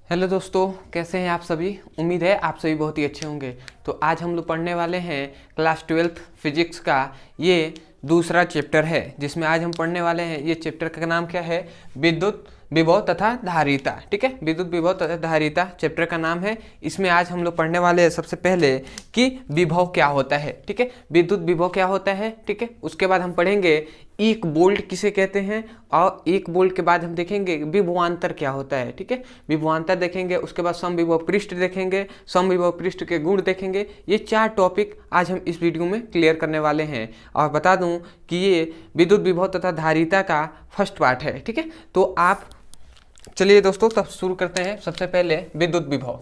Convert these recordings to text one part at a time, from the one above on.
Hello दोस्तों, कैसे हैं आप सभी। उम्मीद है आप सभी बहुत ही अच्छे होंगे। तो आज हम लोग पढ़ने वाले हैं क्लास 12th फिजिक्स का ये दूसरा चैप्टर है, जिसमें आज हम पढ़ने वाले हैं। ये चैप्टर का नाम क्या है? विद्युत विभव तथा धारिता। ठीक है, विद्युत विभव तथा धारिता चैप्टर का नाम है। इसमें आज हम लोग पढ़ने वाले हैं सबसे पहले कि विभव क्या होता है। ठीक है, विद्युत विभव क्या होता है। ठीक है, उसके बाद हम पढ़ेंगे एक वोल्ट किसे कहते हैं, और एक वोल्ट के बाद हम देखेंगे विभवांतर क्या होता है। ठीक है, विभवांतर देखेंगे, उसके बाद समविभव पृष्ठ देखेंगे, समविभव पृष्ठ के गुण देखेंगे। ये 4 टॉपिक आज हम इस वीडियो में क्लियर करने वाले हैं। और बता दूं कि ये विद्युत विभव तथा धारिता का फर्स्ट पार्ट है। ठीक है, तो आप चलिए दोस्तों तब शुरू करते हैं। सबसे पहले विद्युत विभव,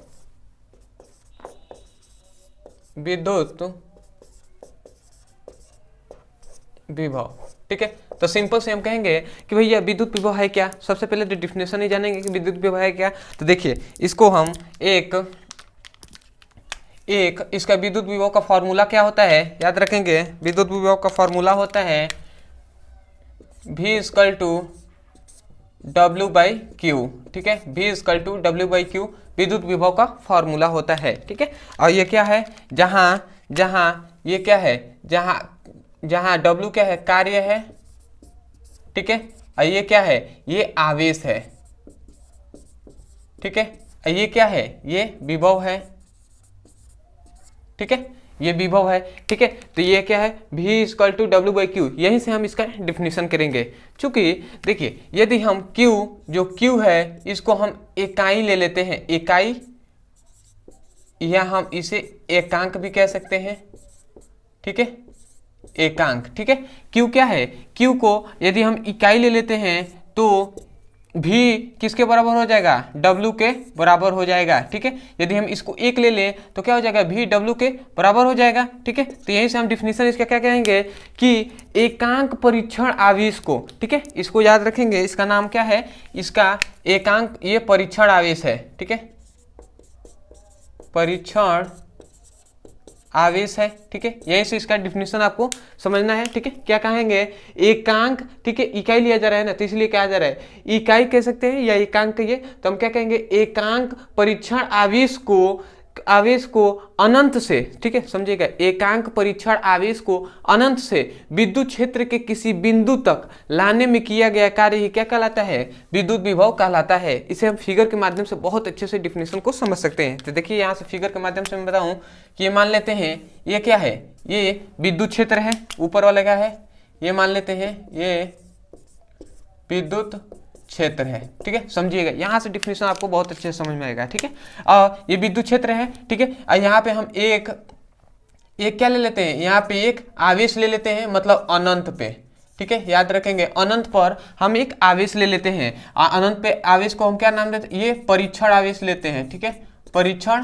विद्युत विभव। ठीक है, तो सिंपल से हम कहेंगे कि भैया विद्युत विभव है क्या। सबसे पहले जो डिफिनेशन ही जानेंगे कि विद्युत विभव है क्या। तो देखिए, इसको हम एक इसका विद्युत विभव का फॉर्मूला क्या होता है, याद रखेंगे। विद्युत विभव का फॉर्मूला होता है V equal to W by Q. ठीक है, V equal to W by Q विद्युत विभव का फॉर्मूला होता है। ठीक है, और ये क्या है, जहां ये क्या है, जहां W क्या है, कार्य है। ठीक है, और ये क्या है, ये आवेश है। ठीक है, और ये क्या है, ये विभव है। ठीक है, ये विभव है। ठीक है, तो ये क्या है, V equal to W by Q. यहीं से हम इसका डिफिनेशन करेंगे। चूंकि देखिए, यदि हम Q, जो Q है, इसको हम इकाई ले लेते हैं, इकाई, या हम इसे एकांक भी कह सकते हैं। ठीक है, एकांक। ठीक है, Q क्या है, Q को यदि हम इकाई ले लेते हैं तो V किसके बराबर हो जाएगा, W के बराबर हो जाएगा। ठीक है, यदि हम इसको एक ले लें तो क्या हो जाएगा, V W के बराबर हो जाएगा। ठीक है, तो यहीं से हम डिफिनीशन इसका क्या कहेंगे कि एकांक परीक्षण आवेश को, ठीक है, इसको याद रखेंगे। इसका नाम क्या है, इसका एकांक, ये परीक्षण आवेश है। ठीक है, परीक्षण आवेश है। ठीक है, यहीं से इसका डिफिनेशन आपको समझना है। ठीक है, क्या कहेंगे, एकांक। ठीक है, इकाई लिया जा रहा है ना, तो इसलिए क्या जा रहा है, इकाई कह सकते हैं या एकांक कहिए। तो हम क्या कहेंगे, एकांक परीक्षण आवेश को अनंत से, ठीक है, समझिएगा, एकांक परीक्षण आवेश को अनंत से विद्युत क्षेत्र के किसी बिंदु तक लाने में किया गया कार्य ही क्या कहलाता है, विद्युत विभव कहलाता है। इसे हम फिगर के माध्यम से बहुत अच्छे से डिफिनेशन को समझ सकते हैं। तो देखिए, यहाँ से फिगर के माध्यम से मैं बताऊं कि ये मान लेते हैं, ये क्या है, ये विद्युत क्षेत्र है। ऊपर वाले का है, ये मान लेते हैं ये विद्युत क्षेत्र है। ठीक है, समझिएगा, यहाँ से डिफिनेशन आपको बहुत अच्छे से समझ में आएगा। ठीक है, और ये विद्युत क्षेत्र है। ठीक है, और यहाँ पे हम एक क्या ले लेते हैं, यहाँ पे एक आवेश ले लेते हैं, मतलब अनंत पे। ठीक है, याद रखेंगे, अनंत पर हम एक आवेश ले लेते हैं। अनंत पे आवेश को हम क्या नाम देते हैं, ये परीक्षण आवेश लेते हैं। ठीक है, परीक्षण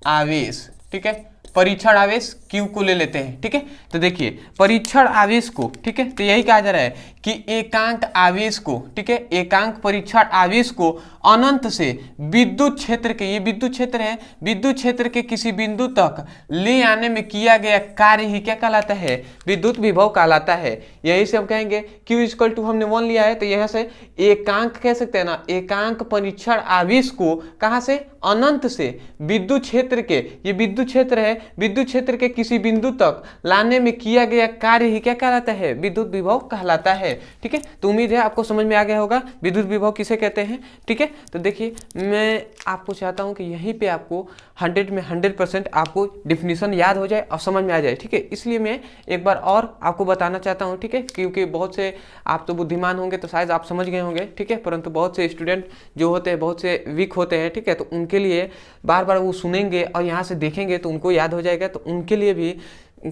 आवेश। ठीक है, परीक्षण आवेश Q को ले लेते हैं। ठीक है, तो देखिए, परीक्षण आवेश को, ठीक है, तो यही कहा जा रहा है कि एकांक आवेश को, ठीक है, एकांक परीक्षण आवेश को अनंत से विद्युत क्षेत्र के, ये विद्युत क्षेत्र है, विद्युत क्षेत्र के किसी बिंदु तक ले आने में किया गया कार्य ही क्या कहलाता है, विद्युत विभव कहलाता है। यही से हम कहेंगे Q इक्वल टू, हमने 1 लिया है, तो यहाँ से एकांक कह सकते हैं ना, एकांक परीक्षण आवेश को कहाँ से, अनंत से विद्युत क्षेत्र के, ये विद्युत क्षेत्र है, विद्युत क्षेत्र के किसी बिंदु तक लाने में किया गया कार्य ही क्या कहलाता है, विद्युत विभव कहलाता है। ठीक है, तो उम्मीद है आपको समझ में आ गया होगा विद्युत विभव किसे कहते हैं। ठीक है, तो देखिए, मैं आपको चाहता हूं कि यहीं पे आपको 100 में 100% आपको डिफिनीशन याद हो जाए और समझ में आ जाए। ठीक है, इसलिए मैं एक बार और आपको बताना चाहता हूं। ठीक है, क्योंकि बहुत से आप तो बुद्धिमान होंगे तो शायद आप समझ गए होंगे। ठीक है, परंतु बहुत से स्टूडेंट जो होते हैं, बहुत से वीक होते हैं। ठीक है, तो उनके लिए बार बार वो सुनेंगे और यहाँ से देखेंगे तो उनको याद हो जाएगा। तो उनके लिए भी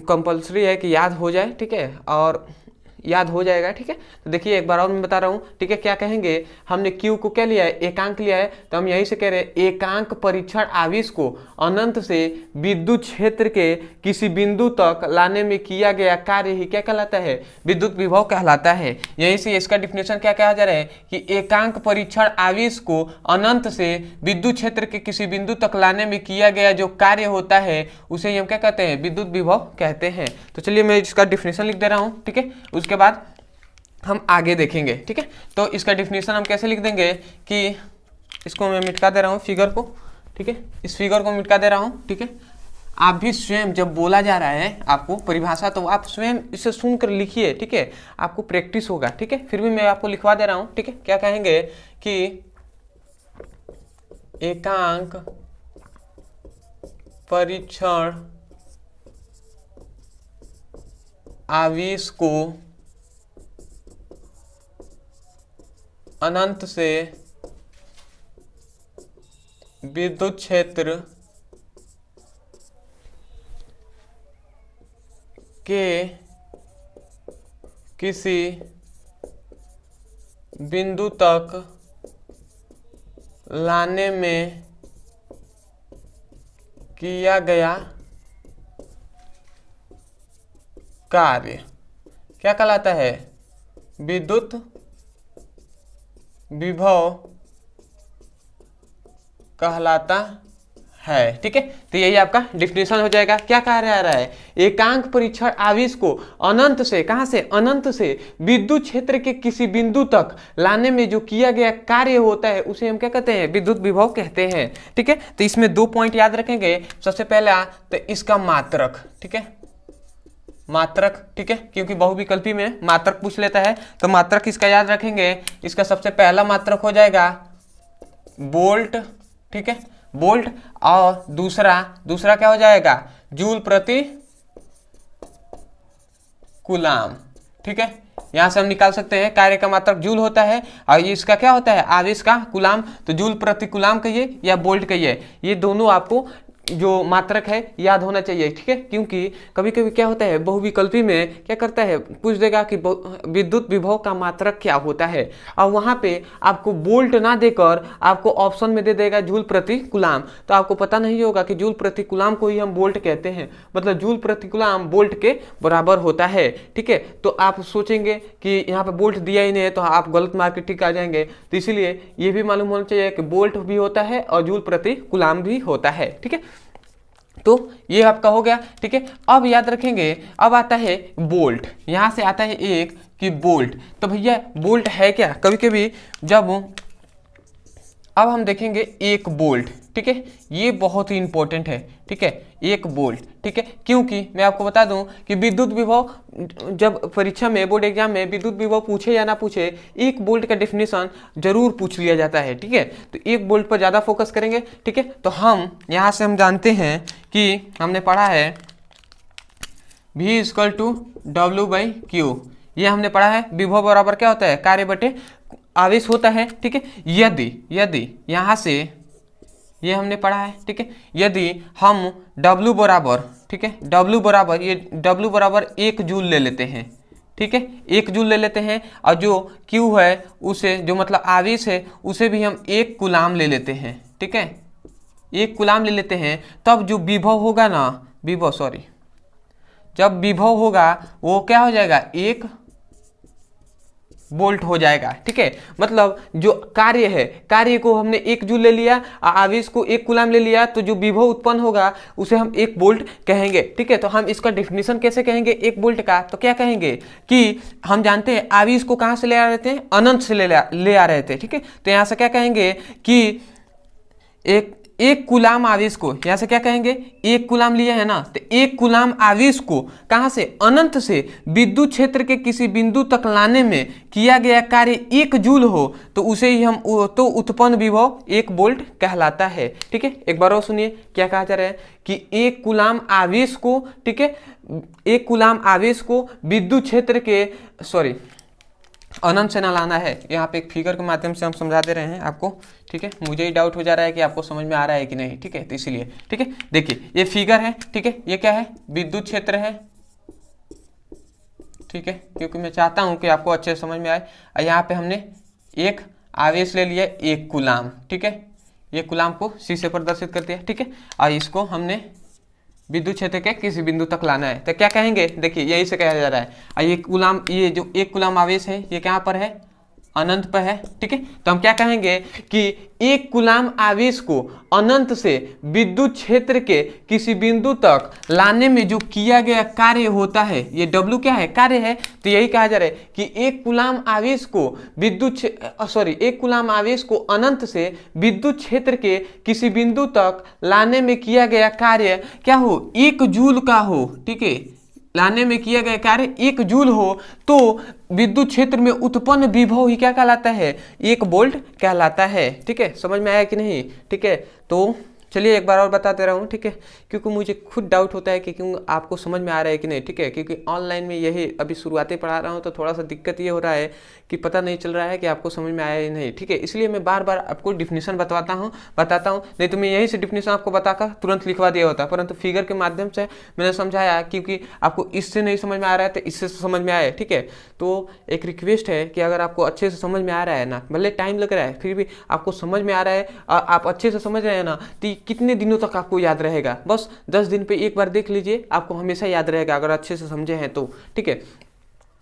कंपलसरी है कि याद हो जाए। ठीक है, और याद हो जाएगा। ठीक है, तो देखिए, एक बार और मैं बता रहा हूँ। ठीक है, क्या कहेंगे, हमने Q को क्या लिया है, एकांक लिया है, तो हम यहीं से कह रहे हैं एकांक परीक्षण आवेश को अनंत से विद्युत क्षेत्र के किसी बिंदु तक लाने में किया गया कार्य ही क्या कहलाता है, विद्युत विभव कहलाता है। यहीं से इसका डिफिनेशन क्या कहा जा रहा है कि एकांक परीक्षण आवेश को अनंत से विद्युत क्षेत्र के किसी बिंदु तक लाने में किया गया जो कार्य होता है उसे हम क्या कहते हैं, विद्युत विभव कहते हैं। तो चलिए मैं इसका डिफिनेशन लिख दे रहा हूँ। ठीक है, उसके बाद हम आगे देखेंगे। ठीक है, तो इसका डिफिनेशन हम कैसे लिख देंगे कि इसको मैं मिटा दे रहा हूँ फिगर को, ठीक है, इस फिगर को मिटा दे रहा हूँ, ठीक है। आप भी स्वयं जब बोला जा रहा है आपको परिभाषा तो आप स्वयं इसे सुनकर लिखिए, ठीक है, आपको प्रैक्टिस होगा, ठीक है। फिर भी मैं आपको लिखवा दे रहा हूँ, ठीक है। क्या कहेंगे कि एकांक परीक्षण आवेश को अनंत से विद्युत क्षेत्र के किसी बिंदु तक लाने में किया गया कार्य क्या कहलाता है? विद्युत विभव कहलाता है, ठीक है। तो यही आपका डिफिनेशन हो जाएगा। क्या कहा जा रहा है? एकांक परीक्षण आवेश को अनंत से, कहां से? अनंत से विद्युत क्षेत्र के किसी बिंदु तक लाने में जो किया गया कार्य होता है उसे हम क्या कहते हैं? विद्युत विभव कहते हैं, ठीक है। तो इसमें 2 पॉइंट याद रखेंगे। सबसे पहला तो इसका मात्रक, ठीक है, मात्रक, ठीक है, क्योंकि बहुविकल्पी में मात्रक पूछ लेता है तो मात्रक इसका याद रखेंगे। इसका सबसे पहला मात्रक हो जाएगा वोल्ट, ठीक है, वोल्ट। और दूसरा क्या हो जाएगा? जूल प्रति कूलाम, ठीक है। यहां से हम निकाल सकते हैं कार्य का मात्रक जूल होता है और ये इसका क्या होता है? आवेश का कूलाम। तो जूल प्रति कूलाम कहिए या वोल्ट कहिए, ये दोनों आपको जो मात्रक है याद होना चाहिए, ठीक है। क्योंकि कभी कभी क्या होता है बहुविकल्पी में क्या करता है, पूछ देगा कि विद्युत विभव का मात्रक क्या होता है, और वहां पे आपको वोल्ट ना देकर आपको ऑप्शन में दे देगा जूल प्रति कूलाम। तो आपको पता नहीं होगा कि जूल प्रति कूलाम को ही हम वोल्ट कहते हैं, मतलब जूल प्रति कूलाम वोल्ट के बराबर होता है, ठीक है। तो आप सोचेंगे कि यहाँ पे वोल्ट दिया ही नहीं है तो आप गलत मार्क टिक आ जाएंगे। तो इसीलिए ये भी मालूम होना चाहिए कि वोल्ट भी होता है और जूल प्रति कूलाम भी होता है, ठीक है। तो ये आपका हो गया, ठीक है। अब याद रखेंगे, अब आता है वोल्ट। यहां से आता है एक कि वोल्ट, तो भैया वोल्ट है क्या? कभी कभी जब अब हम देखेंगे एक वोल्ट, ठीक है, ये बहुत ही इंपॉर्टेंट है, ठीक है, एक वोल्ट, ठीक है। क्योंकि मैं आपको बता दूं कि विद्युत विभव जब परीक्षा में, बोर्ड एग्जाम में विद्युत विभव पूछे या ना पूछे, एक वोल्ट का डेफिनेशन जरूर पूछ लिया जाता है, ठीक है। तो एक वोल्ट पर ज्यादा फोकस करेंगे, ठीक है। तो हम यहां से हम जानते हैं कि हमने पढ़ा है V = W/Q, ये हमने पढ़ा है। विभव बराबर क्या होता है? कार्य बटे आवेश होता है, ठीक है। यदि यहां से ये हमने पढ़ा है, ठीक है, यदि हम W बराबर, ठीक है, W बराबर, ये W बराबर 1 जूल ले लेते हैं, ठीक है, 1 जूल ले लेते हैं, और जो Q है उसे, जो मतलब आवेश है उसे भी हम 1 कूलाम ले लेते हैं, ठीक है, 1 कूलाम ले लेते हैं, तब जो विभव होगा ना, जब विभव होगा वो क्या हो जाएगा? 1 वोल्ट हो जाएगा, ठीक है। मतलब जो कार्य है, कार्य को हमने 1 जूल ले लिया, आवेश को 1 कूलाम ले लिया, तो जो विभव उत्पन्न होगा उसे हम 1 वोल्ट कहेंगे, ठीक है। तो हम इसका डेफिनेशन कैसे कहेंगे 1 वोल्ट का? तो क्या कहेंगे कि हम जानते हैं आवेश को कहां से ले आ रहे थे? अनंत से ले आ रहे थे, ठीक है। तो यहां से क्या कहेंगे कि एक कूलाम आवेश को, यहां से क्या कहेंगे? 1 कूलाम लिए है ना, तो 1 कूलाम आवेश को कहां से? अनंत से विद्युत क्षेत्र के किसी बिंदु तक लाने में किया गया कार्य 1 जूल हो तो उसे ही हम, तो उत्पन्न विभव 1 वोल्ट कहलाता है, ठीक है। एक बार और सुनिए क्या कहा जा रहा है कि 1 कूलाम आवेश को, ठीक है, 1 कूलाम आवेश को विद्युत क्षेत्र के, अनंत से ना लाना है। यहाँ पे एक फिगर के माध्यम से हम समझा दे रहे हैं आपको, ठीक है। मुझे ही डाउट हो जा रहा है कि आपको समझ में आ रहा है कि नहीं, ठीक है। तो इसीलिए, ठीक है, देखिए ये फिगर है, ठीक है, ये क्या है? विद्युत क्षेत्र है, ठीक है, क्योंकि मैं चाहता हूं कि आपको अच्छे समझ में आए। और यहाँ पे हमने एक आवेश ले लिया 1 कूलाम, ठीक है, ये कूलाम को C से प्रदर्शित कर दिया, ठीक है। और इसको हमने विद्युत क्षेत्र के किसी बिंदु तक लाना है, तो क्या कहेंगे? देखिए यही से कहा जा रहा है। और ये कूलाम, ये जो 1 कूलाम आवेश है ये कहाँ पर है? अनंत पर है, ठीक है। तो हम क्या कहेंगे कि एक कूलाम आवेश को अनंत से विद्युत क्षेत्र के किसी बिंदु तक लाने में जो किया गया कार्य होता है, ये W क्या है, कार्य है। तो यही कहा जा रहा है कि एक कूलाम आवेश को एक कूलाम आवेश को अनंत से विद्युत क्षेत्र के किसी बिंदु तक लाने में किया गया कार्य क्या हो, 1 जूल का हो, ठीक है। लाने में किया गया कार्य 1 जूल हो तो विद्युत क्षेत्र में उत्पन्न विभव ही क्या कहलाता है, 1 वोल्ट कहलाता है, ठीक है। समझ में आया कि नहीं, ठीक है। तो चलिए एक बार और बताते रहा हूँ, ठीक है, क्योंकि मुझे खुद डाउट होता है कि क्यों आपको समझ में आ रहा है कि नहीं, ठीक है। क्योंकि ऑनलाइन में यही अभी शुरुआती पढ़ा रहा हूँ तो थोड़ा सा दिक्कत ये हो रहा है कि पता नहीं चल रहा है कि आपको समझ में आया या नहीं, ठीक है। इसलिए मैं बार बार आपको डिफिनीशन बताता हूँ, नहीं तो मैं यहीं से डिफिनीशन आपको बताकर तुरंत लिखवा दिया होता, परंतु फिगर के माध्यम से मैंने समझाया क्योंकि आपको इससे नहीं समझ में आ रहा है तो इससे समझ में आया, ठीक है। तो एक रिक्वेस्ट है कि अगर आपको अच्छे से समझ में आ रहा है ना, भले टाइम लग रहा है फिर भी आपको समझ में आ रहा है और आप अच्छे से समझ रहे हैं ना, तो कितने दिनों तक आपको याद रहेगा, बस 10 दिन पे एक बार देख लीजिए, आपको हमेशा याद रहेगा अगर अच्छे से समझे हैं तो, ठीक है।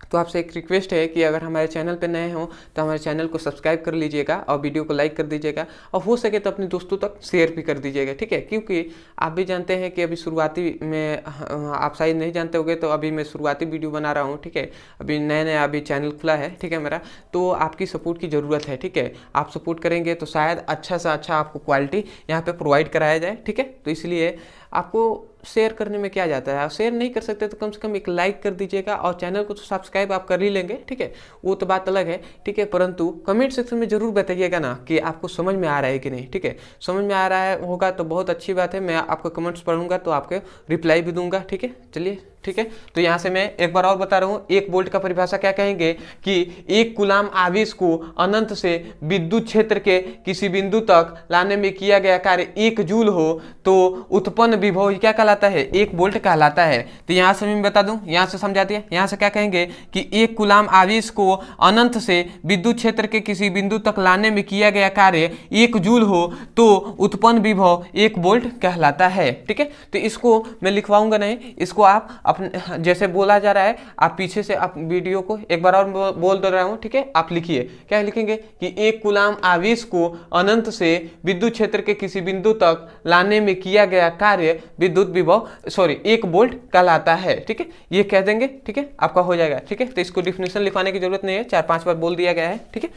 तो आपसे एक रिक्वेस्ट है कि अगर हमारे चैनल पे नए हो तो हमारे चैनल को सब्सक्राइब कर लीजिएगा और वीडियो को लाइक कर दीजिएगा और हो सके तो अपने दोस्तों तक शेयर भी कर दीजिएगा, ठीक है। क्योंकि आप भी जानते हैं कि अभी शुरुआती में, आप शायद नहीं जानते होंगे तो अभी मैं शुरुआती वीडियो बना रहा हूँ, ठीक है। अभी नया अभी चैनल खुला है, ठीक है मेरा, तो आपकी सपोर्ट की ज़रूरत है, ठीक है। आप सपोर्ट करेंगे तो शायद अच्छा से अच्छा आपको क्वालिटी यहाँ पर प्रोवाइड कराया जाए, ठीक है। तो इसलिए आपको शेयर करने में क्या जाता है, आप शेयर नहीं कर सकते तो कम से कम एक लाइक कर दीजिएगा और चैनल को तो सब्सक्राइब आप कर ही लेंगे, ठीक है, वो तो बात अलग है, ठीक है। परंतु कमेंट सेक्शन में जरूर बताइएगा ना कि आपको समझ में आ रहा है कि नहीं, ठीक है। समझ में आ रहा है होगा तो बहुत अच्छी बात है, मैं आपको कमेंट्स पढ़ूंगा तो आपके रिप्लाई भी दूंगा, ठीक है। चलिए ठीक है, तो यहाँ से मैं एक बार और बता रहा हूँ, 1 वोल्ट का परिभाषा क्या कहेंगे कि एक कूलाम आवेश को अनंत से विद्युत क्षेत्र के किसी बिंदु तक लाने में किया गया कार्य 1 जूल हो तो उत्पन्न विभव क्या कहलाता है, 1 वोल्ट कहलाता है। तो यहाँ से मैं बता दूं, यहाँ से समझा दिया, यहाँ से क्या कहेंगे कि एक कूलाम आवेश को अनंत से विद्युत क्षेत्र के किसी बिंदु तक लाने में किया गया कार्य 1 जूल हो तो उत्पन्न विभव 1 वोल्ट कहलाता है, ठीक है। तो इसको मैं लिखवाऊंगा नहीं, इसको आप अपने जैसे बोला जा रहा है आप पीछे से आप वीडियो को एक बार और बोल दे रहा हूं, ठीक है। आप लिखिए, क्या लिखेंगे कि एक कूलाम आवेश को अनंत से विद्युत क्षेत्र के किसी बिंदु तक लाने में किया गया कार्य विद्युत विभव 1 वोल्ट कहलाता है, ठीक है। ये कह देंगे, ठीक है, आपका हो जाएगा, ठीक है। तो इसको डिफिनेशन लिखवाने की जरूरत नहीं है, 4-5 बार बोल दिया गया है, ठीक है।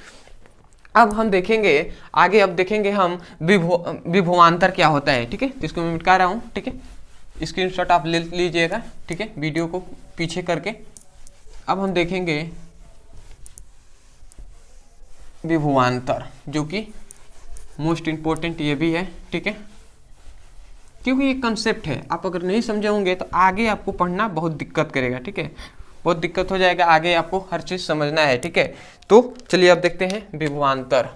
अब हम देखेंगे आगे, अब देखेंगे हम विभवांतर क्या होता है, ठीक है। तो इसको मैं मिटा रहा हूं, ठीक है, स्क्रीनशॉट आप ले लीजिएगा, ठीक है, वीडियो को पीछे करके। अब हम देखेंगे विभवांतर, जो कि मोस्ट इंपॉर्टेंट ये भी है, ठीक है, क्योंकि ये कंसेप्ट है, आप अगर नहीं समझे होंगे तो आगे आपको पढ़ना बहुत दिक्कत करेगा, ठीक है, बहुत दिक्कत हो जाएगा, आगे आपको हर चीज समझना है, ठीक है। तो चलिए अब देखते हैं विभवांतर।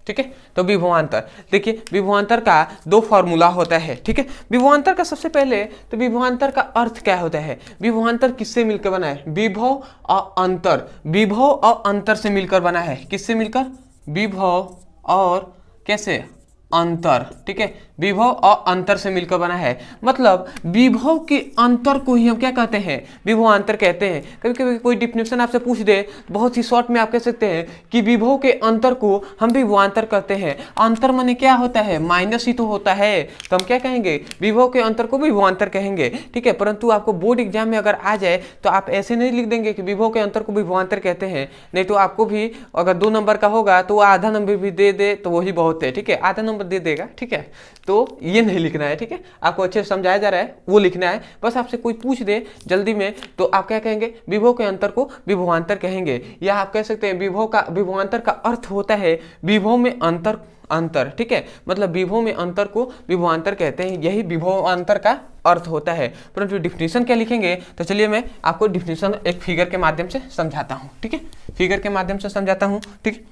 ठीक है, तो विभवांतर देखिए, विभवांतर का 2 फॉर्मूला होता है, ठीक है। विभवांतर का सबसे पहले तो विभवांतर का अर्थ क्या होता है, विभवांतर किससे मिलकर बना है, विभव और अंतर, विभव और अंतर से मिलकर बना है, किससे मिलकर, विभव और कैसे, अंतर, ठीक है, विभव और अंतर से मिलकर बना है। मतलब विभव के अंतर को ही हम क्या कहते हैं, विभवांतर कहते हैं। कभी कभी कोई डिफिनेशन आपसे पूछ दे तो बहुत ही शॉर्ट में आप कह सकते हैं कि विभव के अंतर को हम विभवांतर कहते हैं। अंतर माने क्या होता है, माइनस ही तो होता है, तो हम क्या कहेंगे, विभव के अंतर को विभवांतर कहेंगे, ठीक है। परंतु आपको बोर्ड एग्जाम में अगर आ जाए तो आप ऐसे नहीं लिख देंगे कि विभव के अंतर को विभवांतर कहते हैं, नहीं तो आपको भी अगर 2 नंबर का होगा तो आधा नंबर भी दे दे तो वही बहुत है, ठीक है, आधा नंबर दे देगा, ठीक है। तो ये नहीं लिखना है, ठीक है, आपको अच्छे से समझाया जा रहा है वो लिखना है। बस आपसे कोई पूछ दे जल्दी में तो आप क्या कहेंगे, विभव के अंतर को विभवांतर कहेंगे, या आप कह सकते हैं विभवांतर का अर्थ होता है विभव में अंतर, ठीक है, मतलब विभव में अंतर को विभवांतर कहते हैं, यही विभवांतर का अर्थ होता है। परंतु डिफिनेशन क्या लिखेंगे, तो चलिए मैं आपको डिफिनेशन एक फिगर के माध्यम से समझाता हूँ, ठीक है, फिगर के माध्यम से समझाता हूँ, ठीक।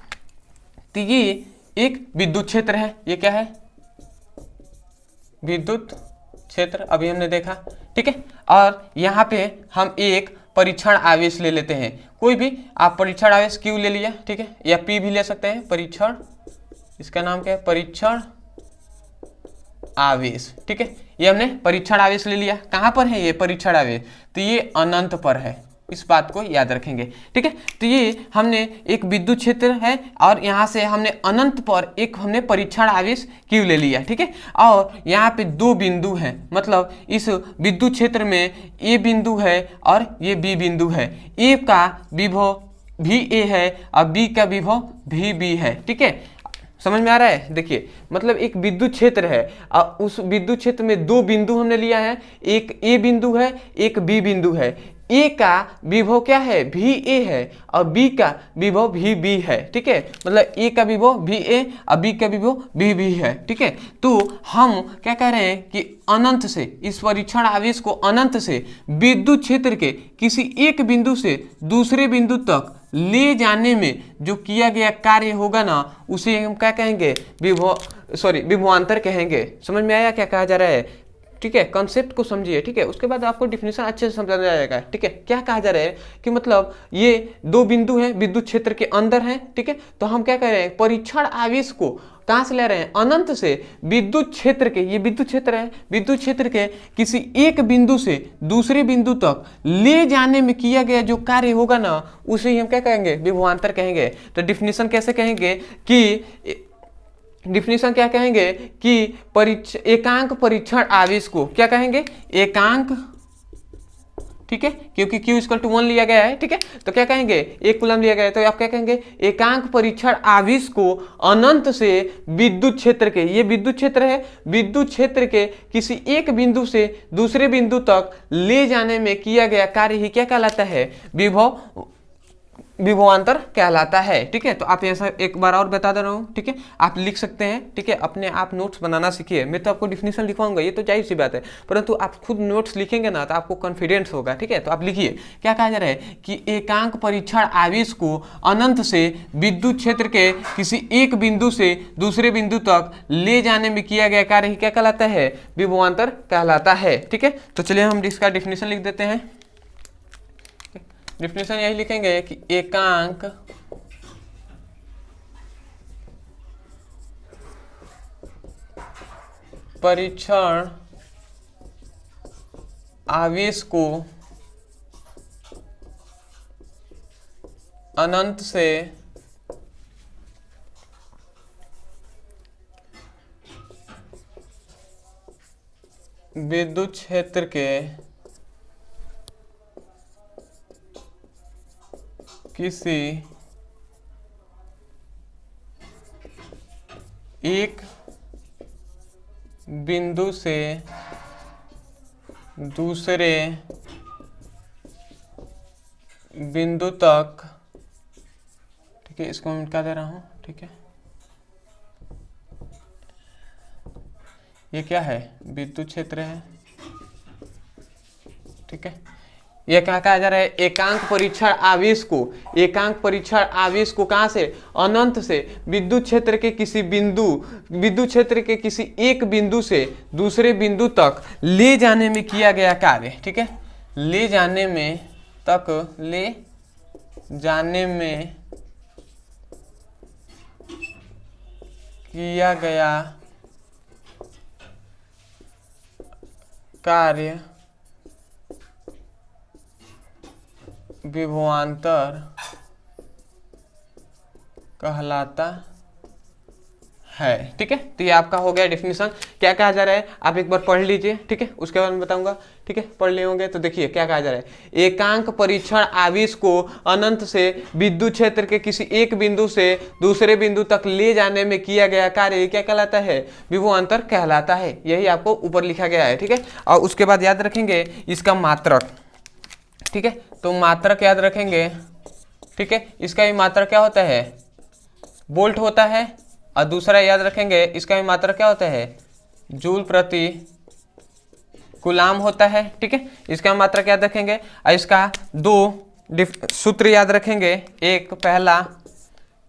तो ये एक विद्युत क्षेत्र है, ये क्या है, विद्युत क्षेत्र, अभी हमने देखा, ठीक है। और यहाँ पे हम एक परीक्षण आवेश ले लेते हैं, कोई भी आप परीक्षण आवेश Q ले लिया, ठीक है, या P भी ले सकते हैं, परीक्षण, इसका नाम क्या है, परीक्षण आवेश, ठीक है। ये हमने परीक्षण आवेश ले लिया। कहाँ पर है ये परीक्षण आवेश? तो ये अनंत पर है, इस बात को याद रखेंगे, ठीक है। तो ये हमने एक विद्युत क्षेत्र है और यहाँ से हमने अनंत पर एक हमने परीक्षण आवेश Q ले लिया, ठीक है। और यहाँ पे दो बिंदु हैं, मतलब इस विद्युत क्षेत्र में A बिंदु है और ये B बिंदु है। A का विभव VA है और B का विभव VB है, ठीक है। समझ में आ रहा है? देखिए, मतलब एक विद्युत क्षेत्र है और उस विद्युत क्षेत्र में दो बिंदु हमने लिया है, एक A बिंदु है, एक B बिंदु है। A का विभव क्या है? VA है और B का विभव VB है, ठीक है। मतलब A का विभव VA और B का विभव VB है, ठीक है। तो हम क्या कह रहे हैं कि अनंत से, इस परीक्षण आवेश को अनंत से विद्युत क्षेत्र के किसी एक बिंदु से दूसरे बिंदु तक ले जाने में जो किया गया कार्य होगा ना, उसे हम क्या कहेंगे? विभवांतर कहेंगे। समझ में आया क्या कहा जा रहा है? ठीक है, कॉन्सेप्ट को समझिए, ठीक है। उसके बाद आपको डिफिनेशन अच्छे से समझ आ जाएगा, ठीक है। क्या कहा जा रहा है कि मतलब ये दो बिंदु हैं विद्युत क्षेत्र के अंदर हैं, ठीक है। तो हम क्या कह रहे हैं? परीक्षण आवेश को कहाँ से ले रहे हैं? अनंत से विद्युत क्षेत्र के, ये विद्युत क्षेत्र है, विद्युत क्षेत्र के किसी एक बिंदु से दूसरे बिंदु तक ले जाने में किया गया जो कार्य होगा ना, उसे ही हम क्या कहेंगे? विभवांतर कहेंगे। तो डिफिनेशन कैसे कहेंगे कि डिफिनेशन क्या कहेंगे कि एकांक परीक्षण आवेश को क्या कहेंगे? एकांक, ठीक है, क्योंकि Q = 1 लिया गया है, ठीक है। तो क्या कहेंगे? 1 कूलम लिया गया है, तो आप क्या कहेंगे? एकांक परीक्षण आवेश को अनंत से विद्युत क्षेत्र के, ये विद्युत क्षेत्र है, विद्युत क्षेत्र के किसी एक बिंदु से दूसरे बिंदु तक ले जाने में किया गया कार्य ही क्या कहलाता है? विभवांतर कहलाता है, ठीक है। तो आप ऐसा एक बार और बता दे रहा हूँ, ठीक है। आप लिख सकते हैं, ठीक है। अपने आप नोट्स बनाना सीखिए। मैं तो आपको डिफिनेशन लिखवाऊंगा, ये तो जाहिर सी बात है, परंतु आप खुद नोट्स लिखेंगे ना तो आपको कॉन्फिडेंस होगा, ठीक है। तो आप लिखिए, क्या कहा जा रहा है कि एकांक परीक्षण आवेश को अनंत से विद्युत क्षेत्र के किसी एक बिंदु से दूसरे बिंदु तक ले जाने में किया गया कार्य ही क्या कहलाता है? विभवांतर कहलाता है, ठीक है। तो चलिए हम इसका डिफिनेशन लिख देते हैं। डिफिनेशन यही लिखेंगे कि एकांक परीक्षण आवेश को अनंत से विद्युत क्षेत्र के किसी एक बिंदु से दूसरे बिंदु तक, ठीक है, इसको मैं मिटा दे रहा हूं, ठीक है। ये क्या है? विद्युत क्षेत्र है, ठीक है। यह क्या कहा जा रहा है? एकांक परीक्षण आवेश को, एकांक परीक्षण आवेश को कहां से? अनंत से विद्युत क्षेत्र के किसी बिंदु, विद्युत क्षेत्र के किसी एक बिंदु से दूसरे बिंदु तक ले जाने में किया गया कार्य, ठीक है। ले जाने में किया गया कार्य विभवांतर कहलाता है, ठीक है। तो ये आपका हो गया डिफिनेशन। क्या कहा जा रहा है आप एक बार पढ़ लीजिए, ठीक है, उसके बाद मैं बताऊंगा, ठीक है। पढ़ लिए होंगे तो देखिए क्या कहा जा रहा है। एकांक परीक्षण आवेश को अनंत से विद्युत क्षेत्र के किसी एक बिंदु से दूसरे बिंदु तक ले जाने में किया गया कार्य क्या कहलाता है? विभवांतर कहलाता है। यही आपको ऊपर लिखा गया है, ठीक है। और उसके बाद याद रखेंगे इसका मात्रक, ठीक है। तो मात्रक याद रखेंगे, ठीक है। इसका भी मात्रक क्या होता है? वोल्ट होता है। और दूसरा याद रखेंगे इसका भी मात्रक क्या होता है? जूल प्रति कूलाम होता है, ठीक है। इसका मात्रक याद रखेंगे और इसका दो सूत्र याद रखेंगे। एक पहला,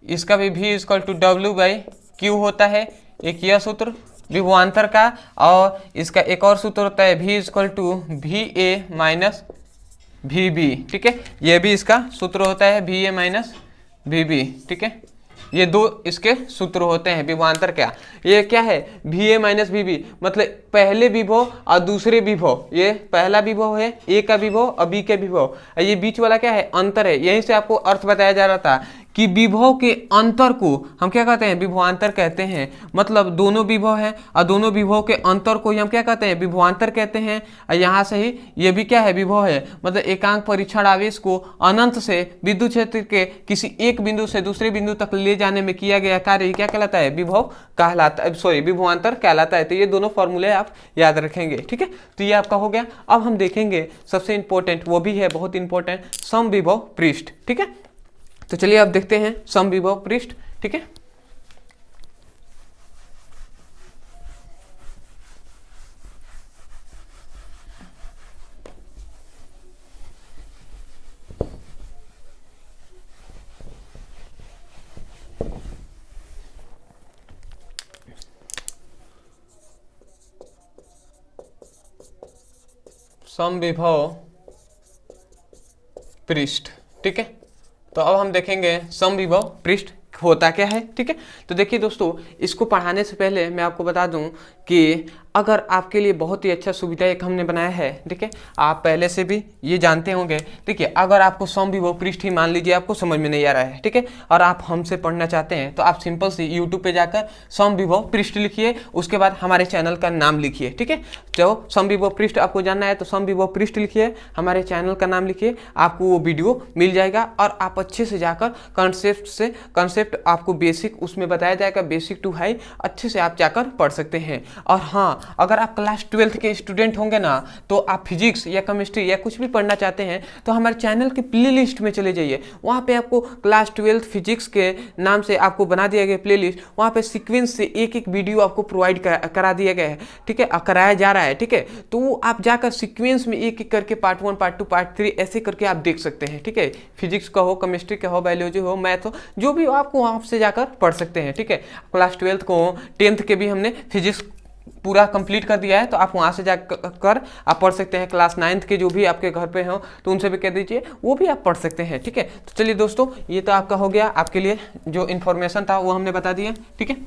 इसका भी V = W/Q होता है, एक यह सूत्र विभवांतर का। और इसका एक और सूत्र होता है V = VA - VB, ठीक है। यह भी इसका सूत्र होता है VA - VB, ठीक है। ये दो इसके सूत्र होते हैं विभवांतर क्या, ये क्या है VA माइनस VB, मतलब पहले विभव और दूसरे विभव, ये पहला विभव है A का विभव और B का विभव, ये बीच वाला क्या है अंतर है। यहीं से आपको अर्थ बताया जा रहा था कि विभव के अंतर को हम क्या कहते हैं विभवांतर कहते हैं, मतलब दोनों विभव है और दोनों विभव के अंतर को हम क्या कहते हैं विभवांतर कहते हैं। और यहाँ से ही ये भी क्या है विभव है, मतलब एकांक परीक्षण आवेश को अनंत से विद्युत क्षेत्र के किसी एक बिंदु से दूसरे बिंदु तक ले जाने में किया गया कार्य क्या कहलाता है विभव कहलाता है, सॉरी विभवांतर कहलाता है। तो ये दोनों फॉर्मूले आप याद रखेंगे, ठीक है। तो ये आपका हो गया। अब हम देखेंगे सबसे इंपॉर्टेंट, वो भी है बहुत इंपॉर्टेंट, समविभव पृष्ठ, ठीक है। तो चलिए अब देखते हैं समविभव पृष्ठ, ठीक है। समविभव पृष्ठ, ठीक है। तो अब हम देखेंगे समविभव पृष्ठ होता क्या है, ठीक है। तो देखिए दोस्तों, इसको पढ़ाने से पहले मैं आपको बता दूं कि अगर आपके लिए बहुत ही अच्छा सुविधा एक हमने बनाया है, ठीक है, आप पहले से भी ये जानते होंगे। देखिए अगर आपको समविभव पृष्ठ ही मान लीजिए आपको समझ में नहीं आ रहा है, ठीक है, और आप हमसे पढ़ना चाहते हैं तो आप सिंपल से यूट्यूब पे जाकर समविभव पृष्ठ लिखिए, उसके बाद हमारे चैनल का नाम लिखिए, ठीक है। जो समविभव पृष्ठ आपको जानना है तो समविभव पृष्ठ लिखिए, हमारे चैनल का नाम लिखिए, आपको वो वीडियो मिल जाएगा और आप अच्छे से जाकर कंसेप्ट आपको बेसिक उसमें बताया जाएगा, बेसिक टू हाई अच्छे से आप जाकर पढ़ सकते हैं। और हाँ, अगर आप क्लास 12th के स्टूडेंट होंगे ना, तो आप फिजिक्स या केमिस्ट्री या कुछ भी पढ़ना चाहते हैं तो हमारे चैनल के प्लेलिस्ट में चले जाइए, वहाँ पे आपको क्लास 12th फिजिक्स के नाम से आपको बना दिया गया प्लेलिस्ट, वहाँ पे सीक्वेंस से एक एक वीडियो आपको प्रोवाइड करा दिया गया है, ठीक है, कराया जा रहा है, ठीक है। तो आप जाकर सीक्वेंस में एक एक करके पार्ट 1 पार्ट 2 पार्ट 3 ऐसे करके आप देख सकते हैं, ठीक है। फिजिक्स का हो, केमिस्ट्री का हो, बायोलॉजी हो, मैथ हो, जो भी हो आपको वहाँ से जाकर पढ़ सकते हैं, ठीक है। क्लास 12th को 10th के भी हमने फिजिक्स पूरा कंप्लीट कर दिया है, तो आप वहाँ से जाकर आप पढ़ सकते हैं। क्लास 9th के जो भी आपके घर पे हो तो उनसे भी कह दीजिए, वो भी आप पढ़ सकते हैं, ठीक है। तो चलिए दोस्तों, ये तो आपका हो गया, आपके लिए जो इन्फॉर्मेशन था वो हमने बता दिया, ठीक है।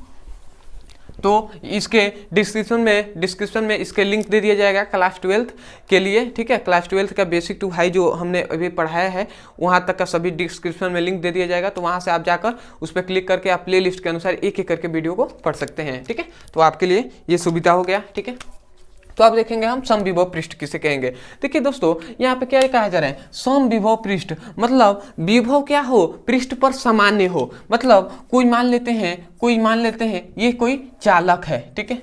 तो इसके डिस्क्रिप्शन में इसके लिंक दे दिया जाएगा क्लास 12th के लिए, ठीक है। क्लास 12th का बेसिक टू हाई जो हमने अभी पढ़ाया है वहाँ तक का सभी डिस्क्रिप्शन में लिंक दे दिया जाएगा, तो वहाँ से आप जाकर उस पर क्लिक करके आप प्ले लिस्ट के अनुसार एक एक करके वीडियो को पढ़ सकते हैं, ठीक है। तो आपके लिए ये सुविधा हो गया, ठीक है। तो आप देखेंगे हम समविभव पृष्ठ किसे कहेंगे। देखिए दोस्तों, यहाँ पे क्या कहा जा रहा है, समविभव पृष्ठ मतलब विभव क्या हो, पृष्ठ पर सामान्य हो। मतलब कोई मान लेते हैं ये कोई चालक है, ठीक है,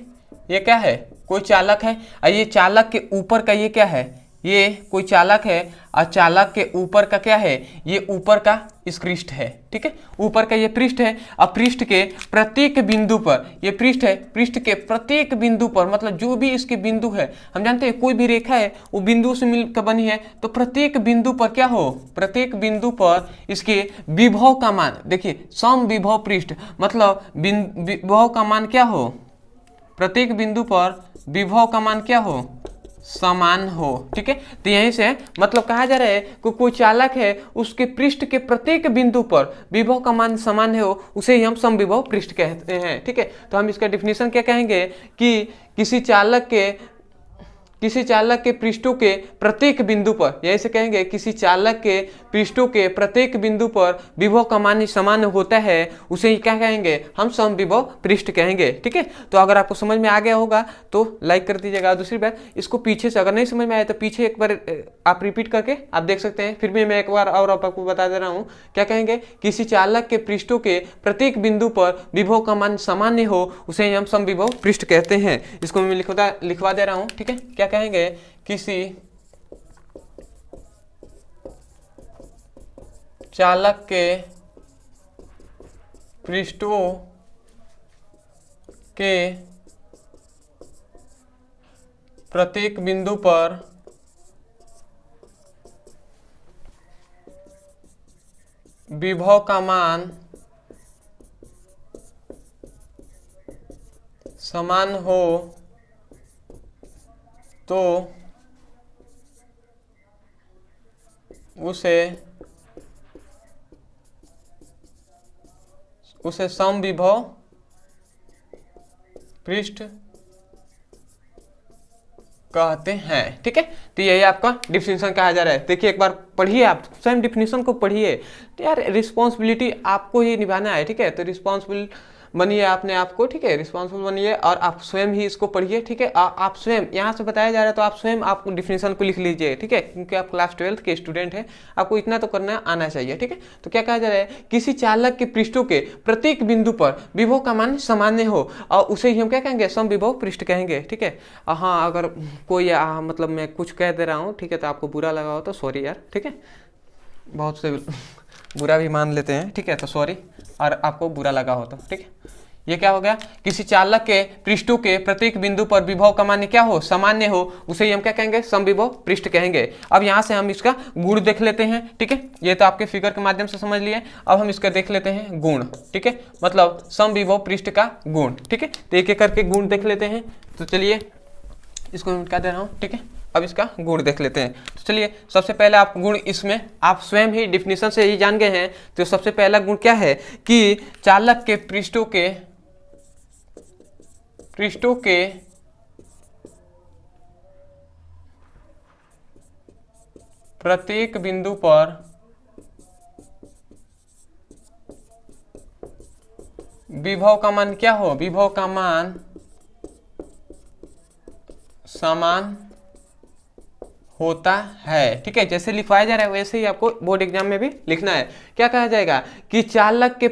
ये क्या है कोई चालक है, और ये चालक के ऊपर का ये क्या है, ये कोई चालक है, और चालक के ऊपर का क्या है, ये ऊपर का इस पृष्ठ है, ठीक है, ऊपर का ये पृष्ठ है। और पृष्ठ के प्रत्येक बिंदु पर, ये पृष्ठ है, पृष्ठ के प्रत्येक बिंदु पर, मतलब जो भी इसके बिंदु है, हम जानते हैं कोई भी रेखा है वो बिंदु से मिलकर बनी है, तो प्रत्येक बिंदु पर क्या हो, प्रत्येक बिंदु पर इसके विभव का मान, देखिए समविभव पृष्ठ मतलब विभव का मान क्या हो, प्रत्येक बिंदु पर विभव का मान क्या हो, समान हो, ठीक है। तो यहीं से मतलब कहा जा रहा है कि कोई चालक है, उसके पृष्ठ के प्रत्येक बिंदु पर विभव का मान समान हो, उसे ही हम समविभव पृष्ठ कहते हैं, ठीक है। तो हम इसका डिफिनीशन क्या कहेंगे कि किसी चालक के पृष्ठों के प्रत्येक बिंदु पर, यही से कहेंगे किसी चालक के पृष्ठों के प्रत्येक बिंदु पर विभव का मान समान होता है, उसे ही क्या कहेंगे, हम समविभव पृष्ठ कहेंगे, ठीक है। तो अगर आपको समझ में आ गया होगा तो लाइक कर दीजिएगा। दूसरी बात, इसको पीछे से अगर नहीं समझ में आया तो पीछे एक बार आप रिपीट करके आप देख सकते हैं। फिर भी मैं एक बार और आपको बता दे रहा हूँ, क्या कहेंगे, किसी चालक के पृष्ठों के प्रत्येक बिंदु पर विभव का मान सामान्य हो, उसे ही हम समविभव पृष्ठ कहते हैं। इसको मैं लिखवा दे रहा हूँ, ठीक है। क्या कहेंगे, किसी चालक के पृष्ठों के प्रत्येक बिंदु पर विभव का मान समान हो तो उसे समविभव पृष्ठ कहते हैं। ठीक है, तो यही आपका डिफिनीशन कहा जा रहा है। देखिए एक बार पढ़िए, आप स्वयं डिफिनीशन को पढ़िए। तो यार रिस्पॉन्सिबिलिटी आपको ही निभाना है। ठीक है, तो रिस्पॉन्सिबल बनिए अपने आप को। ठीक है, रिस्पॉन्सिबल बनिए और आप स्वयं ही इसको पढ़िए। ठीक है, आप स्वयं यहाँ से बताया जा रहा है तो आप स्वयं आप डिफिनीशन को लिख लीजिए। ठीक है, क्योंकि आप क्लास 12th के स्टूडेंट हैं, आपको इतना तो करना आना चाहिए। ठीक है, तो क्या कहा जा रहा है, किसी चालक के पृष्ठों के प्रत्येक बिंदु पर विभव का मान सामान्य हो और उसे ही हम क्या कहेंगे, समविभव पृष्ठ कहेंगे। ठीक है, हाँ अगर कोई मतलब मैं कुछ कह दे रहा हूँ, ठीक है, तो आपको बुरा लगा हो तो सॉरी यार। ठीक है, बहुत से बुरा भी मान लेते हैं। ठीक है, तो सॉरी, और आपको बुरा लगा हो तो। ठीक है, ये क्या हो गया, किसी चालक के पृष्ठों के प्रत्येक बिंदु पर विभव का मान क्या हो, सामान्य हो, उसे हम क्या कहेंगे, समविभव पृष्ठ कहेंगे। अब यहाँ से हम इसका गुण देख लेते हैं। ठीक है, ये तो आपके फिगर के माध्यम से समझ लिए। अब हम इसका देख लेते हैं गुण। ठीक है, मतलब समविभव पृष्ठ का गुण। ठीक है, तो एक एक करके गुण देख लेते हैं। तो चलिए इसको मैं क्या दे रहा हूँ। ठीक है, अब इसका गुण देख लेते हैं। तो चलिए सबसे पहला आप गुण, इसमें आप स्वयं ही डिफिनीशन से ही जान गए हैं। तो सबसे पहला गुण क्या है कि चालक के पृष्ठों के प्रत्येक बिंदु पर विभव का मान क्या हो, विभव का मान समान होता है। ठीक है, जैसे लिखवाया जा रहा है वैसे ही आपको बोर्ड एग्जाम में भी लिखना है। क्या कहा जाएगा कि चालक के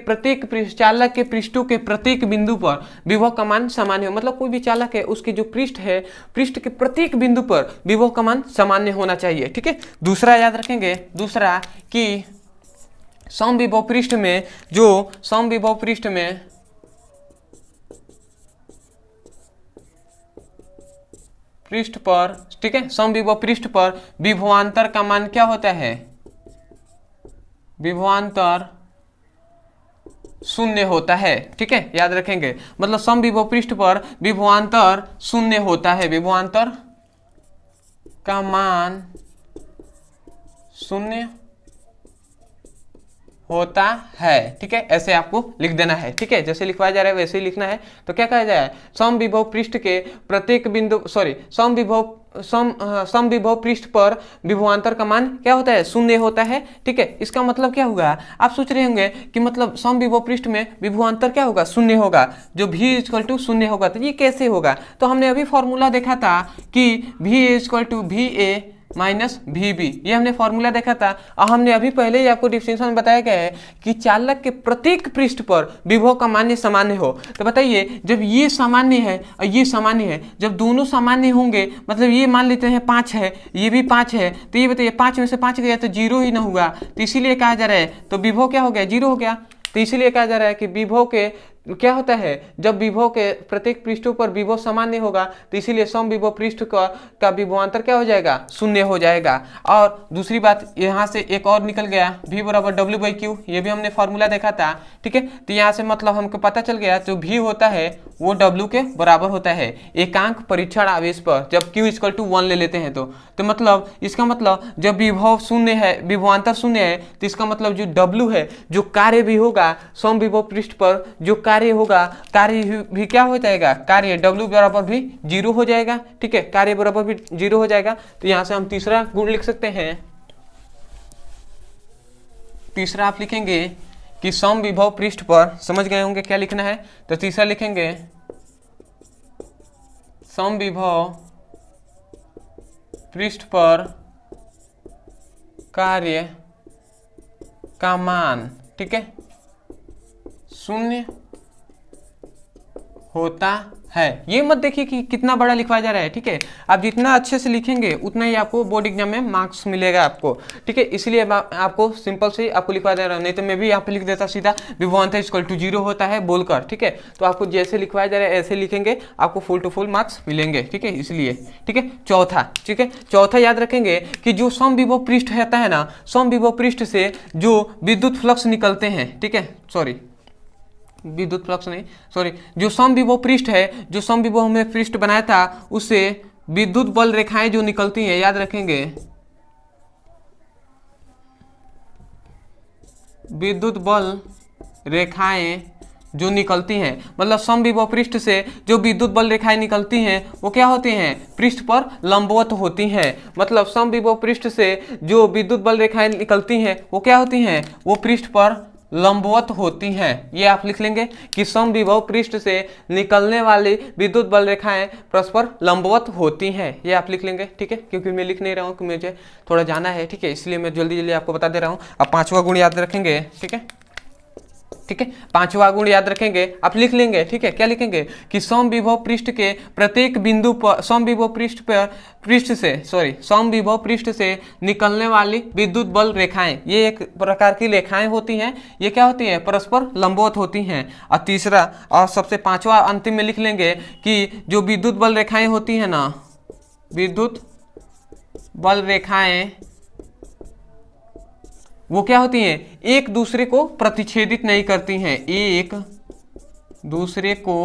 पृष्ठों के प्रत्येक बिंदु पर विभव का मान सामान्य हो। मतलब कोई भी चालक है, उसके जो पृष्ठ है, पृष्ठ के प्रत्येक बिंदु पर विभव का मान सामान्य होना चाहिए। ठीक है, दूसरा याद रखेंगे, दूसरा कि समविभव पृष्ठ में पृष्ठ पर, ठीक है, समविभव पृष्ठ पर विभवांतर का मान क्या होता है, विभवांतर शून्य होता है। ठीक है, याद रखेंगे, मतलब समविभव पृष्ठ पर विभवांतर शून्य होता है, विभवांतर का मान शून्य होता है। ठीक है, ऐसे आपको लिख देना है। ठीक है, जैसे लिखवाया जा रहा है वैसे ही लिखना है। तो क्या कहा जाए, समविभव पृष्ठ के प्रत्येक बिंदु समविभव पृष्ठ पर विभवांतर का मान क्या होता है, शून्य होता है। ठीक है, इसका मतलब क्या होगा, आप सोच रहे होंगे कि मतलब समविभव पृष्ठ में विभवांतर क्या होगा, शून्य होगा, जो v = शून्य होगा। तो ये कैसे होगा, तो हमने अभी फॉर्मूला देखा था कि v = VA माइनस VB, ये हमने फॉर्मूला देखा था। और हमने अभी पहले ही आपको डिफिनीशन में बताया गया है कि चालक के प्रत्येक पृष्ठ पर विभव का मान सामान्य हो। तो बताइए, जब ये सामान्य है और ये सामान्य है, जब दोनों सामान्य होंगे, मतलब ये मान लेते हैं 5 है, ये भी 5 है, तो ये बताइए 5 में से 5 गया तो 0 ही ना हुआ। तो इसीलिए कहा जा रहा है, तो विभव क्या हो गया, 0 हो गया। तो इसीलिए कहा जा रहा है कि विभव के क्या होता है, जब विभव के प्रत्येक पृष्ठों पर विभव सामान्य होगा, तो इसीलिए समविभव पृष्ठ का विभवांतर क्या हो जाएगा, शून्य हो जाएगा। और दूसरी बात, यहाँ से एक और निकल गया, v = W/Q, ये भी हमने फॉर्मूला देखा था। ठीक है, तो यहाँ से मतलब हमको पता चल गया, जो v होता है वो W के बराबर होता है एकांक परीक्षण आवेश पर, जब Q = 1 ले लेते हैं तो मतलब इसका मतलब जब विभव शून्य है, विभवांतर शून्य है, तो इसका मतलब जो W है, जो कार्य भी होगा समविभव पृष्ठ पर, जो कार्य होगा, कार्य भी क्या हो जाएगा, कार्य W बराबर भी 0 हो जाएगा। ठीक है, कार्य बराबर भी 0 हो जाएगा। तो यहां से हम तीसरा गुण लिख सकते हैं। तीसरा आप लिखेंगे कि समविभव पृष्ठ पर, समझ गए होंगे क्या लिखना है, तो तीसरा लिखेंगे समविभव पृष्ठ पर कार्य का मान, ठीक है, शून्य होता है। ये मत देखिए कि कितना बड़ा लिखवाया जा रहा है। ठीक है, आप जितना अच्छे से लिखेंगे उतना ही आपको बोर्ड एग्जाम में मार्क्स मिलेगा आपको। ठीक है, इसलिए आपको सिंपल से आपको लिखवा दे रहा हूँ, नहीं तो मैं भी यहाँ पे लिख देता सीधा विभवांतर = 0 होता है बोलकर। ठीक है, तो आपको जैसे लिखवाया जा रहा है ऐसे लिखेंगे, आपको फुल टू फुल मार्क्स मिलेंगे। ठीक है, इसलिए ठीक है। चौथा, ठीक है, चौथा याद रखेंगे कि जो समविभव पृष्ठ रहता है ना, समविभव पृष्ठ से जो विद्युत फ्लक्स निकलते हैं, ठीक है, विद्युत फ्लक्स नहीं, जो समविभव पृष्ठ है, जो समविभव में पृष्ठ बनाया था, उससे विद्युत बल रेखाएं जो निकलती हैं, याद रखेंगे विद्युत बल रेखाएं जो निकलती हैं, मतलब समविभव पृष्ठ से जो विद्युत बल रेखाएं निकलती हैं वो क्या होती हैं, पृष्ठ पर लंबवत होती हैं। मतलब समविभव पृष्ठ से जो विद्युत बल रेखाएं निकलती हैं वो क्या होती हैं, वो पृष्ठ पर लंबवत होती हैं। ये आप लिख लेंगे कि समविभव पृष्ठ से निकलने वाली विद्युत बल रेखाएं परस्पर लंबवत होती हैं। ये आप लिख लेंगे, ठीक है, क्योंकि मैं लिख नहीं रहा हूँ कि मुझे थोड़ा जाना है, ठीक है, इसलिए मैं जल्दी जल्दी आपको बता दे रहा हूँ। अब पांचवा गुण याद रखेंगे, ठीक है, ठीक है, पांचवा गुण याद रखेंगे, आप लिख लेंगे, ठीक है, क्या लिखेंगे कि समविभव पृष्ठ के प्रत्येक बिंदु पर समविभव पृष्ठ से निकलने वाली विद्युत बल रेखाएं, ये एक प्रकार की रेखाएं होती हैं, ये क्या होती हैं, परस्पर लंबवत होती हैं। और तीसरा और सबसे पांचवा अंतिम में लिख लेंगे कि जो विद्युत बल रेखाएं होती हैं ना, विद्युत बल रेखाएं वो क्या होती हैं, एक दूसरे को प्रतिच्छेदित नहीं करती हैं, एक दूसरे को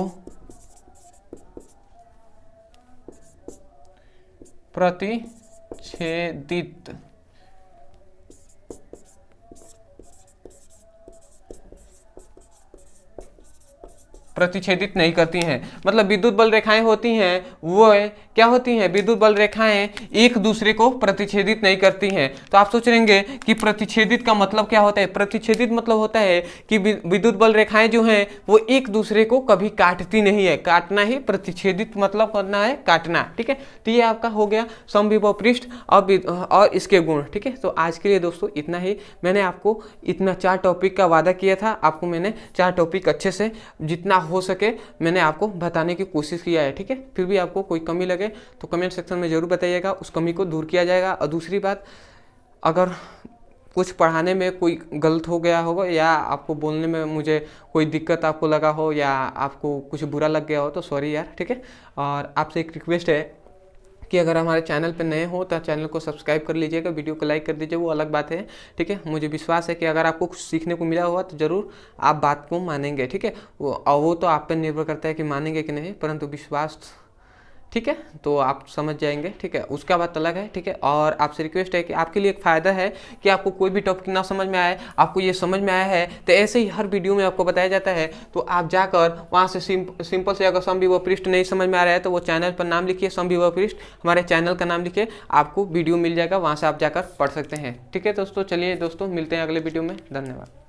प्रतिच्छेदित नहीं करती हैं। मतलब विद्युत बल रेखाएं होती हैं वो क्या होती हैं, विद्युत बल रेखाएं एक दूसरे को प्रतिच्छेदित नहीं करती हैं। तो आप सोच रहेंगे कि प्रतिच्छेदित का मतलब क्या होता है। प्रतिच्छेदित मतलब होता है कि विद्युत बल रेखाएं जो हैं वो एक दूसरे को कभी काटती नहीं है, काटना ही प्रतिच्छेदित मतलब करना है, काटना, ठीक है। तो ये आपका हो गया समविभव पृष्ठ और इसके गुण, ठीक है। तो आज के लिए दोस्तों इतना ही। मैंने आपको इतना 4 टॉपिक का वादा किया था, आपको मैंने 4 टॉपिक अच्छे से जितना हो सके मैंने आपको बताने की कोशिश किया है, ठीक है। फिर भी आपको कोई कमी लगे तो कमेंट सेक्शन में जरूर बताइएगा, उस कमी को दूर किया जाएगा। और दूसरी बात, अगर कुछ पढ़ाने में कोई गलत हो गया होगा या आपको बोलने में मुझे कोई दिक्कत आपको लगा हो या आपको कुछ बुरा लग गया हो तो सॉरी यार, ठीक है। और आपसे एक रिक्वेस्ट है कि अगर हमारे चैनल पर नए हो तो चैनल को सब्सक्राइब कर लीजिएगा, वीडियो को लाइक कर दीजिए, वो अलग बात है, ठीक है। मुझे विश्वास है कि अगर आपको कुछ सीखने को मिला हुआ तो ज़रूर आप बात को मानेंगे, ठीक है। वो तो आप पर निर्भर करता है कि मानेंगे कि नहीं, परंतु विश्वास, ठीक है, तो आप समझ जाएंगे, ठीक है, उसका बात अलग है, ठीक है। और आपसे रिक्वेस्ट है कि आपके लिए एक फ़ायदा है कि आपको कोई भी टॉपिक ना समझ में आए, आपको ये समझ में आया है तो ऐसे ही हर वीडियो में आपको बताया जाता है, तो आप जाकर वहाँ से सिंपल से अगर समविभव पृष्ठ नहीं समझ में आ रहा है तो वो चैनल पर नाम लिखिए, समविभव पृष्ठ, हमारे चैनल का नाम लिखिए, आपको वीडियो मिल जाएगा, वहाँ से आप जाकर पढ़ सकते हैं, ठीक है दोस्तों। चलिए दोस्तों, मिलते हैं अगले वीडियो में, धन्यवाद।